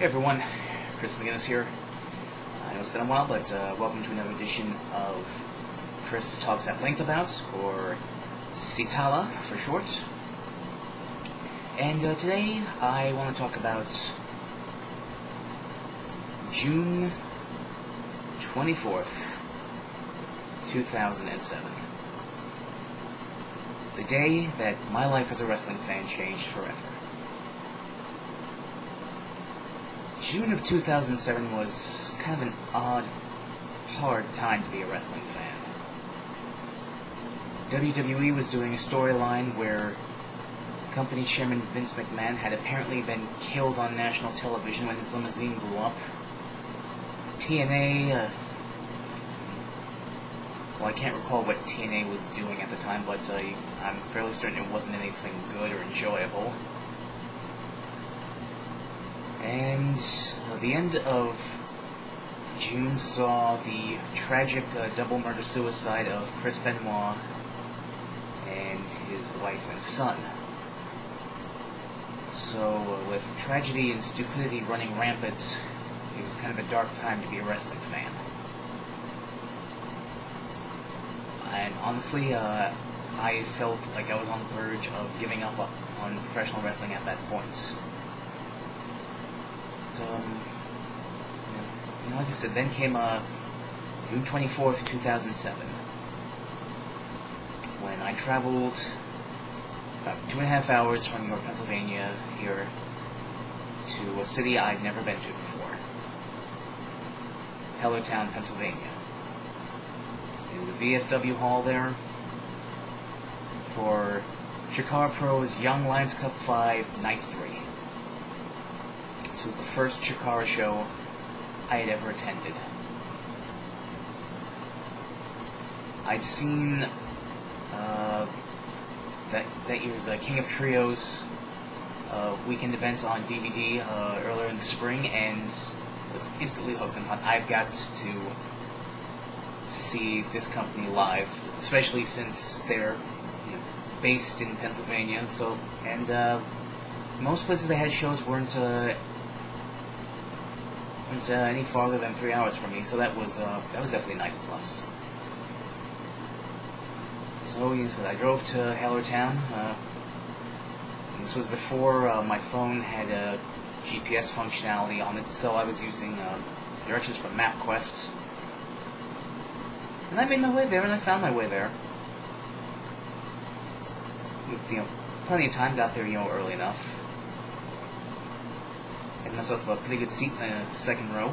Hey everyone, Chris McGinnis here. I know it's been a while, but welcome to another edition of Chris Talks at Length About, or CHIKARA for short. And today I want to talk about June 24th, 2007. The day that my life as a wrestling fan changed forever. June of 2007 was kind of an odd, hard time to be a wrestling fan. WWE was doing a storyline where company chairman Vince McMahon had apparently been killed on national television when his limousine blew up. TNA, well, I can't recall what TNA was doing at the time, but I'm fairly certain it wasn't anything good or enjoyable. And the end of June saw the tragic double murder-suicide of Chris Benoit and his wife and son. So, with tragedy and stupidity running rampant, it was kind of a dark time to be a wrestling fan. And honestly, I felt like I was on the verge of giving up on professional wrestling at that point. Like I said, then came June 24th, 2007, when I traveled about 2.5 hours from York, Pennsylvania, here to a city I'd never been to before, Hellertown, Pennsylvania, in the VFW Hall there for CHIKARA Pro's Young Lions Cup 5, Night 3. This was the first CHIKARA show I had ever attended. I'd seen that year's King of Trios weekend events on DVD earlier in the spring, and was instantly hooked and thought, I've got to see this company live, especially since they're based in Pennsylvania. So, and most places they had shows weren't any farther than 3 hours from me, so that was definitely a nice plus. So I drove to Hellertown. This was before my phone had GPS functionality on it, so I was using directions from MapQuest. And I made my way there, and I found my way there. With plenty of time, got there early enough. Had myself a pretty good seat in the second row.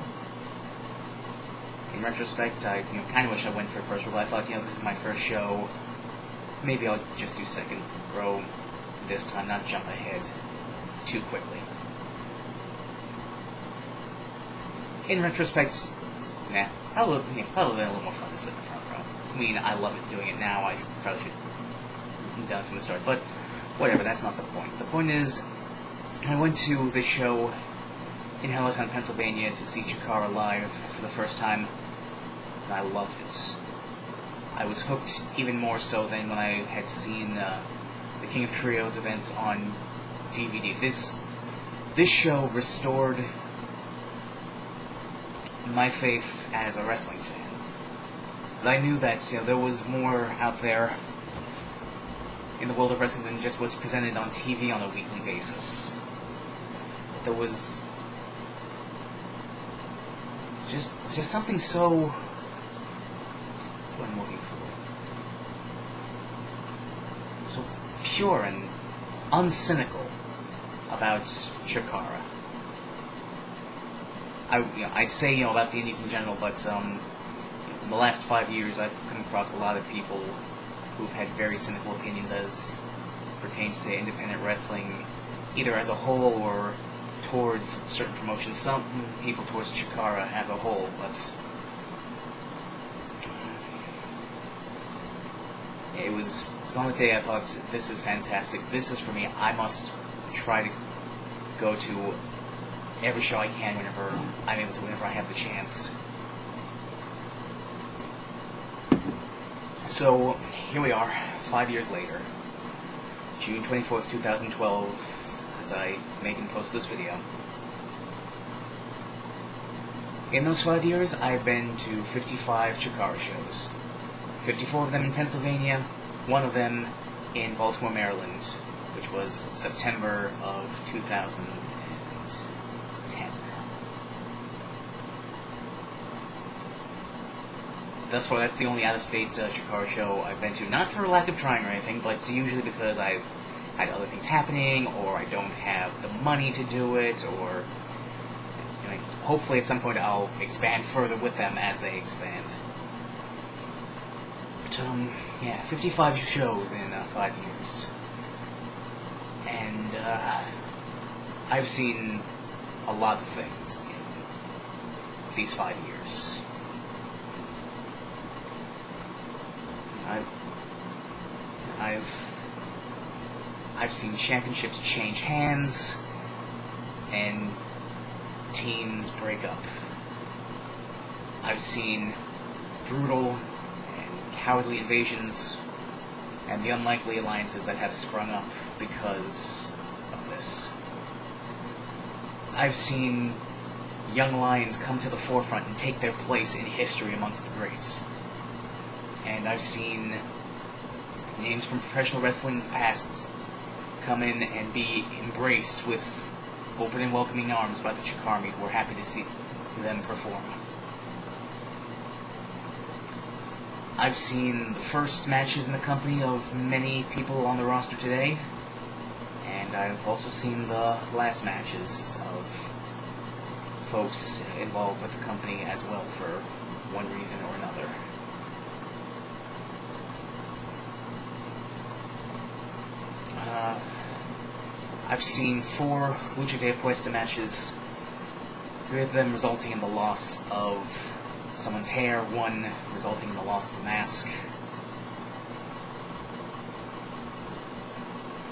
In retrospect, I kind of wish I went for first row. I thought, this is my first show. Maybe I'll just do second row this time, not jump ahead too quickly. In retrospect, probably been a little more fun to sit in the front row. I mean, I love it doing it now. I probably should have done it from the start, but whatever. That's not the point. The point is, I went to the show in Hellertown, Pennsylvania, to see CHIKARA live for the first time, and I loved it. I was hooked even more so than when I had seen the King of Trios events on DVD. This show restored my faith as a wrestling fan. But I knew that there was more out there in the world of wrestling than just what's presented on TV on a weekly basis. There was just something so... That's what I'm looking for. So pure and uncynical about CHIKARA. I'd say about the indies in general, but in the last 5 years I've come across a lot of people who've had very cynical opinions as pertains to independent wrestling, either as a whole or towards certain promotions. Some people towards CHIKARA as a whole, but it was on the day I thought, this is fantastic, this is for me, I must try to go to every show I can whenever I'm able to, whenever I have the chance. So, here we are, 5 years later, June 24th, 2012, as I make and post this video. In those 5 years, I've been to 55 CHIKARA shows. 54 of them in Pennsylvania, one of them in Baltimore, Maryland, which was September of 2010. Thus far, that's the only out-of-state CHIKARA show I've been to. Not for lack of trying or anything, but usually because I've had other things happening, or I don't have the money to do it, or hopefully at some point I'll expand further with them as they expand. But, yeah, 55 shows in 5 years. And, I've seen a lot of things in these 5 years. I've seen championships change hands, and teams break up. I've seen brutal and cowardly invasions, and the unlikely alliances that have sprung up because of this. I've seen young lions come to the forefront and take their place in history amongst the greats. And I've seen names from professional wrestling's past come in and be embraced with open and welcoming arms by the CHIKARA who are happy to see them perform. I've seen the first matches in the company of many people on the roster today, and I've also seen the last matches of folks involved with the company as well for one reason or another. I've seen 4 Lucha de Apuesta matches, 3 of them resulting in the loss of someone's hair, 1 resulting in the loss of a mask.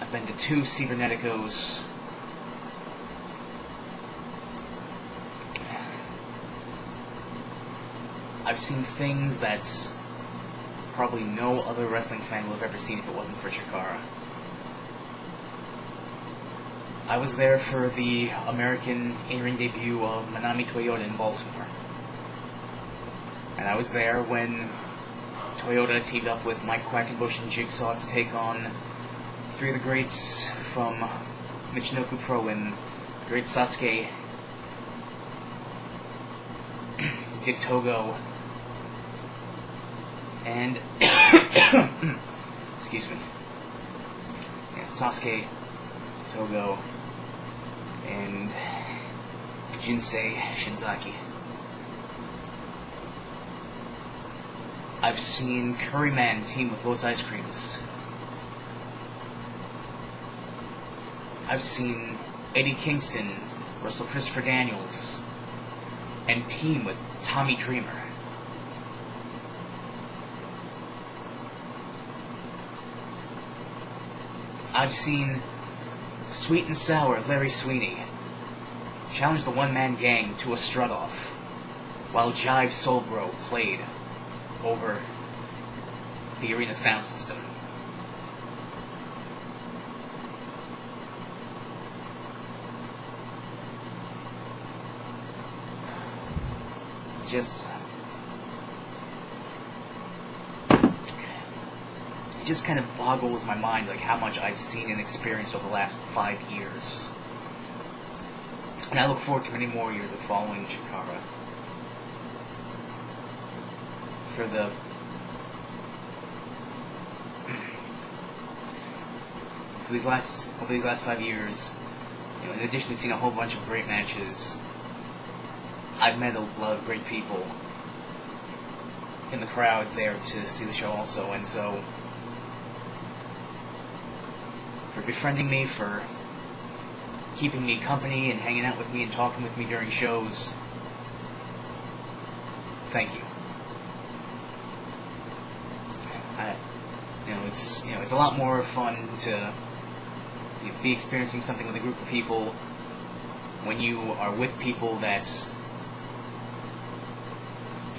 I've been to 2 Ciberneticos. I've seen things that probably no other wrestling fan will have ever seen if it wasn't for CHIKARA. I was there for the American in-ring debut of Manami Toyota in Baltimore. And I was there when Toyota teamed up with Mike Quackenbush and Jigsaw to take on 3 of the greats from Michinoku Pro in the great Sasuke, Big Togo, and excuse me. Yeah, Sasuke, Togo, and Jinsei Shinzaki. I've seen Curryman team with Los Ice Creams. I've seen Eddie Kingston wrestle Christopher Daniels and team with Tommy Dreamer. I've seen Sweet and Sour Larry Sweeney challenge the one-man gang to a strut-off while Jive Soulbro played over the arena sound system. It just kind of boggles my mind, like, how much I've seen and experienced over the last 5 years. And I look forward to many more years of following CHIKARA. For these last 5 years, in addition to seeing a whole bunch of great matches, I've met a lot of great people in the crowd there to see the show also, and so for befriending me, for keeping me company and hanging out with me and talking with me during shows, thank you. It's a lot more fun to be experiencing something with a group of people when you are with people that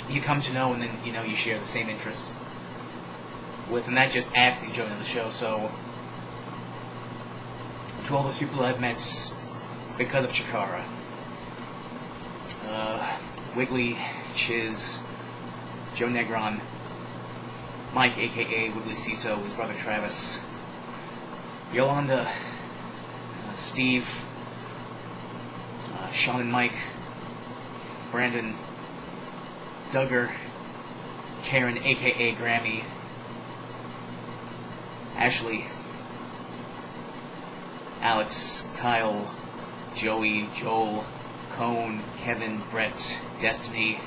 you come to know, and then you share the same interests with, and that just adds to the enjoyment of the show. So to all those people that I've met because of CHIKARA, Wiggly, Chiz, Joe Negron, Mike, aka Wigglycito, his brother Travis, Yolanda, Steve, Sean and Mike, Brandon, Duggar, Karen, aka Grammy, Ashley, Alex, Kyle, Joey, Joel, Cone, Kevin, Brett, Destiny,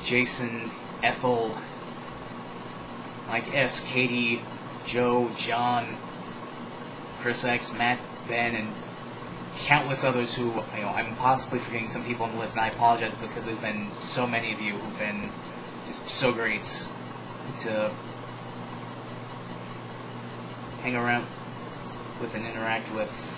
Jason, Ethel, Mike S, Katie, Joe, John, Chris X, Matt, Ben, and countless others who, I'm possibly forgetting some people on the list, and I apologize because there's been so many of you who've been just so great to hang around with and interact with.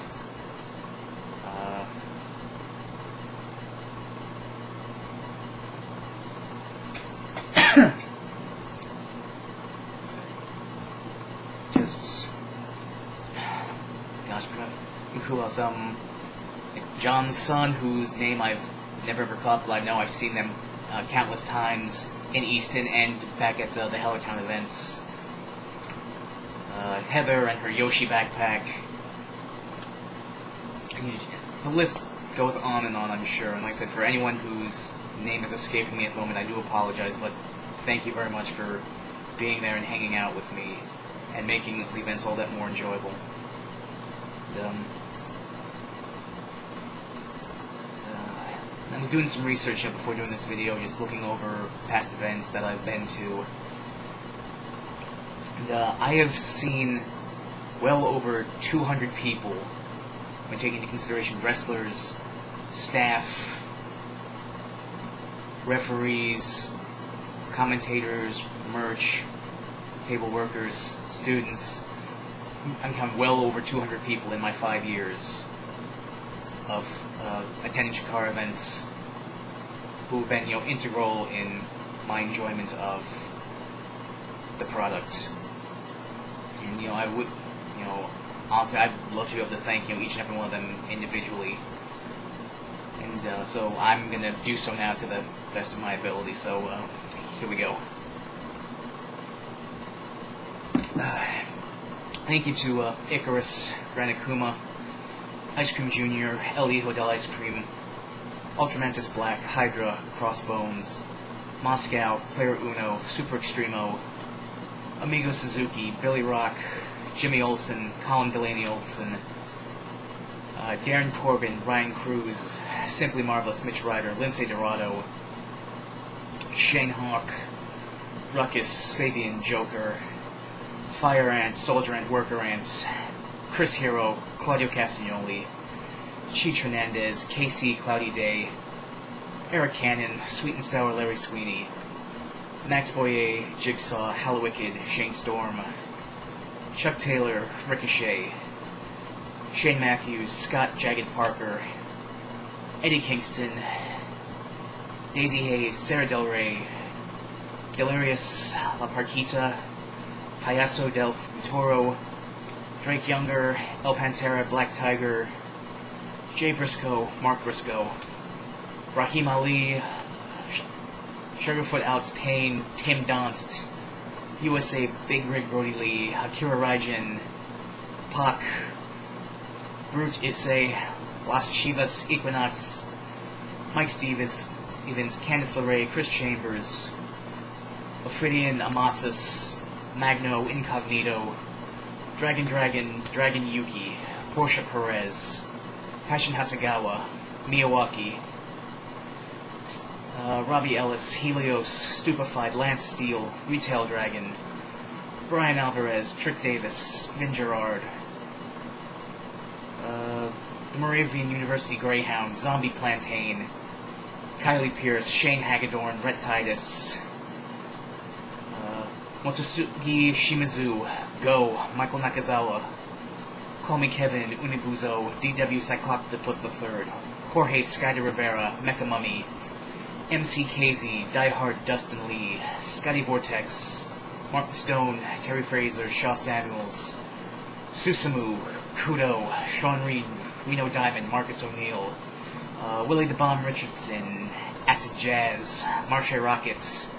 Just, gosh, who else? John's son, whose name I've never ever caught, but I know I've seen them countless times in Easton and back at the Hellertown events. Heather and her Yoshi backpack. The list goes on and on, I'm sure. And like I said, for anyone whose name is escaping me at the moment, I do apologize, but thank you very much for being there and hanging out with me and making the events all that more enjoyable. I was doing some research before doing this video, just looking over past events that I've been to. And I have seen well over 200 people, when taking into consideration wrestlers, staff, referees, commentators, merch, table workers, students. I'm counting well over 200 people in my 5 years of attending CHIKARA events who have been, integral in my enjoyment of the product. And, I would, honestly, I'd love to be able to thank, each and every one of them individually. And so I'm going to do so now to the best of my ability. So here we go. Thank you to Icarus, Granakuma, Ice Cream Jr., Ellie Hodel Ice Cream, Ultramantis Black, Hydra, Crossbones, Moscow, Player Uno, Super Extremo, Amigo Suzuki, Billy Rock, Jimmy Olsen, Colin Delaney Olsen, Darren Corbin, Ryan Cruz, Simply Marvelous, Mitch Ryder, Lindsay Dorado, Shane Hawk, Ruckus, Sabian, Joker, Fire Ant, Soldier Ant, Worker Ant, Chris Hero, Claudio Castagnoli, Cheech Hernandez, KC, Cloudy Day, Eric Cannon, Sweet and Sour, Larry Sweeney, Max Boyer, Jigsaw, Hallowicked, Shane Storm, Chuck Taylor, Ricochet, Shane Matthews, Scott Jagged Parker, Eddie Kingston, Daisy Hayes, Sarah Del Rey, Delirious La Parquita, Payaso del Futuro, Drake Younger, El Pantera, Black Tiger, Jay Briscoe, Mark Briscoe, Raheem Ali, Sugarfoot Alex Payne, Tim Donst, USA Big Rig Brody Lee, Akira Raijin, Pac, Brute Issei, Las Chivas Equinox, Mike Stevens, Candice LeRae, Chris Chambers, Ophidian Amasis, Magno Incognito, Dragon Yuki, Portia Perez, Passion Hasagawa, Miyawaki, Robbie Ellis, Helios, Stupefied, Lance Steele, Retail Dragon, Brian Alvarez, Trick Davis, Vin Gerard, the Moravian University Greyhound, Zombie Plantain, Kylie Pierce, Shane Hagedorn, Rhett Titus, Motosugi Shimizu, Go, Michael Nakazawa, Call Me Kevin, Unibuzo, DW Cycloptopus III, Jorge Sky de Rivera, Mecha Mummy, MC KZ, Diehard Dustin Lee, Scotty Vortex, Martin Stone, Terry Fraser, Shaw Samuels, Susamu, Kudo, Sean Reed, Reno Diamond, Marcus O'Neill, Willie the Bomb Richardson, Acid Jazz, Marche Rockets,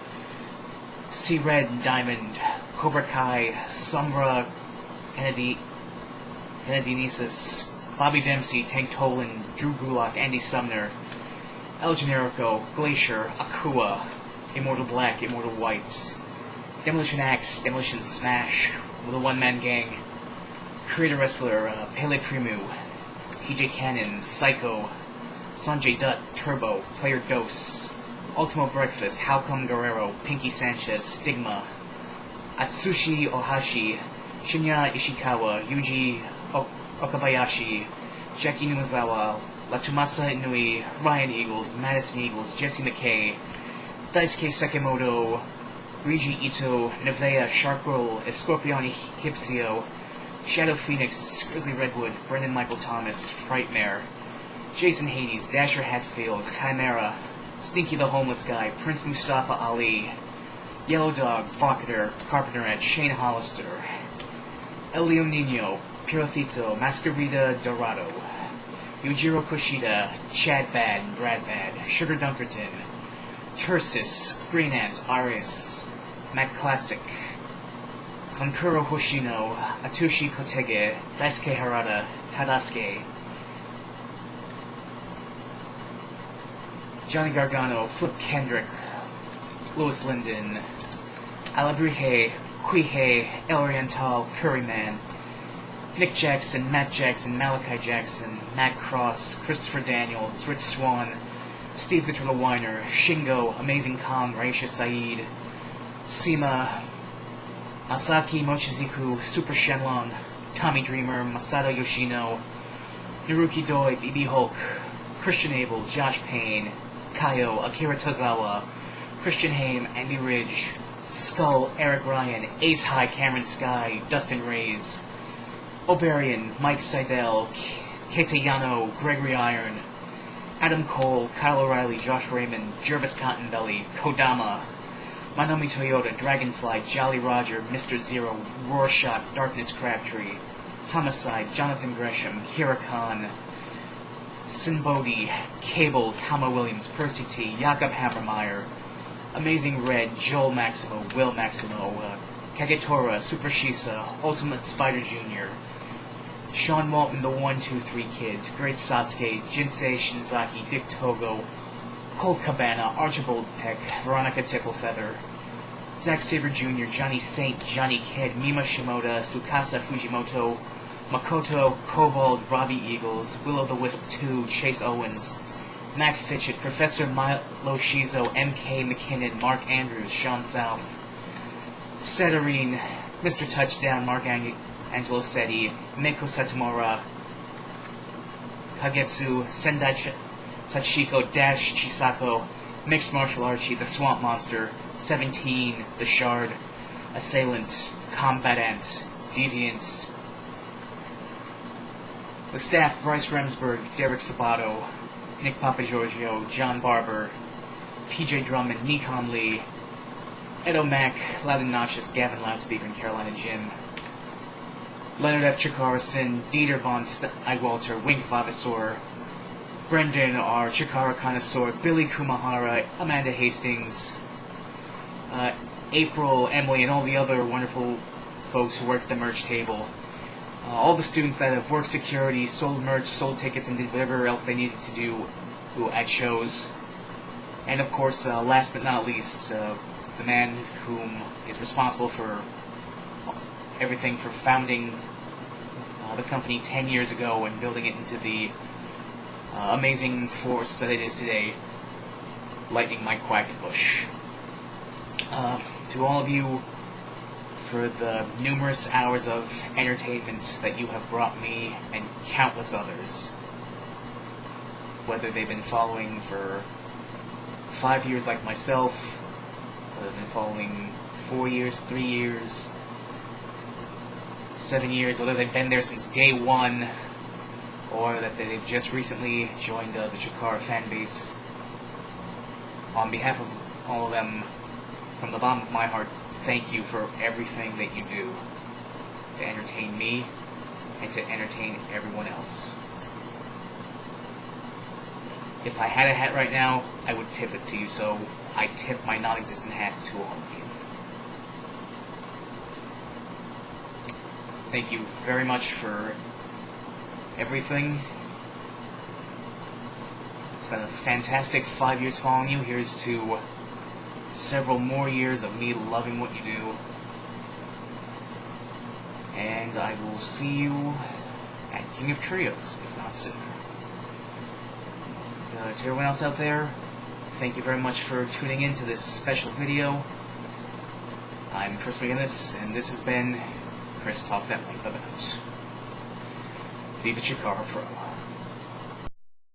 Sea Red and Diamond, Cobra Kai, Sombra, Canadinesis, Bobby Dempsey, Tank Tolan, Drew Gulak, Andy Sumner, El Generico, Glacier, Akua, Immortal Black, Immortal White, Demolition Axe, Demolition Smash, with a one-man gang, Creator Wrestler, Pele Primu, TJ Cannon, Psycho, Sanjay Dutt, Turbo, Player Dose, Ultimo Breakfast, Halcom Guerrero, Pinky Sanchez, Stigma, Atsushi Ohashi, Shinya Ishikawa, Yuji Okabayashi, Jackie Numazawa, Latumasa Inui, Ryan Eagles, Madison Eagles, Jesse McKay, Daisuke Sekimoto, Riji Ito, Nevea, Shark Girl, Escorpioni Hipsio, Shadow Phoenix, Grizzly Redwood, Brendan Michael Thomas, Frightmare, Jason Hades, Dasher Hatfield, Chimera, Stinky the Homeless Guy, Prince Mustafa Ali, Yellow Dog, Vocator, Carpenterette, Shane Hollister, Elio Nino, Pirocito, Masquerita Dorado, Yujiro Kushida, Chad Bad, Brad Bad, Sugar Dunkerton, Tursis, Green Ant, Aris, Mac Classic, Konkuro Hoshino, Atushi Kotege, Daisuke Harada, Tadasuke, Johnny Gargano, Flip Kendrick, Louis Linden, Alabrije, Quihei, El Oriental, Curryman, Nick Jackson, Matt Jackson, Malachi Jackson, Matt Cross, Christopher Daniels, Rich Swan, Steve Victor Weiner, Shingo, Amazing Kong, Raisha Saeed, Sima, Masaki Mochizuku, Super Shenlong, Tommy Dreamer, Masato Yoshino, Naruki Doi, BB Hulk, Christian Abel, Josh Payne, Kaio, Akira Tozawa, Christian Haim, Andy Ridge, Skull, Eric Ryan, Ace High, Cameron Sky, Dustin Reyes, Oberian, Mike Seidel, Keita Yano, Gregory Iron, Adam Cole, Kyle O'Reilly, Josh Raymond, Jervis Cottonbelly, Kodama, Manomi Toyota, Dragonfly, Jolly Roger, Mr. Zero, Rorschach, Darkness Crabtree, Homicide, Jonathan Gresham, Hirakan, Sinbodi, Cable, Tama Williams, Percy T, Jakob Habermeyer, Amazing Red, Joel Maximo, Will Maximo, Kagetora, Super Shisa, Ultimate Spider Jr., Sean Walton, the 123 Kid, Great Sasuke, Jinsei Shinzaki, Dick Togo, Colt Cabana, Archibald Peck, Veronica Ticklefeather, Zack Sabre Jr., Johnny Saint, Johnny Kidd, Mima Shimoda, Tsukasa Fujimoto, Makoto, Kobold, Robbie Eagles, Will-O-the-Wisp 2, Chase Owens, Matt Fitchett, Professor Milo Shizo, M.K. McKinnon, Mark Andrews, Sean South, Setterine, Mr. Touchdown, Mark Angelo Setti, Meiko Satomura, Kagetsu, Sendai Sachiko, Dash Chisako, Mixed Martial Archie, The Swamp Monster, 17, The Shard, Assailant, Combatant, Deviant. The staff, Bryce Remsburg, Derek Sabato, Nick Papagiorgio, John Barber, PJ Drummond, Nikon Lee, Ed O'Mac, Loudon Notches, Gavin Loudspeaker, and Carolina Jim, Leonard F. Chikarason, Dieter von Eichwalter, Wink Vavasaur, Brendan R. Chikara Connoisseur, Billy Kumahara, Amanda Hastings, April, Emily, and all the other wonderful folks who work at the merch table. All the students that have worked security, sold merch, sold tickets, and did whatever else they needed to do at shows. And of course, last but not least, the man whom is responsible for everything, for founding the company 10 years ago and building it into the amazing force that it is today, Lightning Mike Quackenbush. To all of you, for the numerous hours of entertainment that you have brought me and countless others, whether they've been following for 5 years like myself, whether they've been following 4 years, 3 years, 7 years, whether they've been there since day one, or that they've just recently joined the Chikara fan base. On behalf of all of them, from the bottom of my heart, thank you for everything that you do to entertain me and to entertain everyone else. If I had a hat right now, I would tip it to you, so I tip my non-existent hat to all of you. Thank you very much for everything. It's been a fantastic 5 years following you. Here's to several more years of me loving what you do. And I will see you at King of Trios, if not sooner. And, to everyone else out there, thank you very much for tuning in to this special video. I'm Chris McGinnis, and this has been Chris Talks at Length about Viva CHIKARA Pro.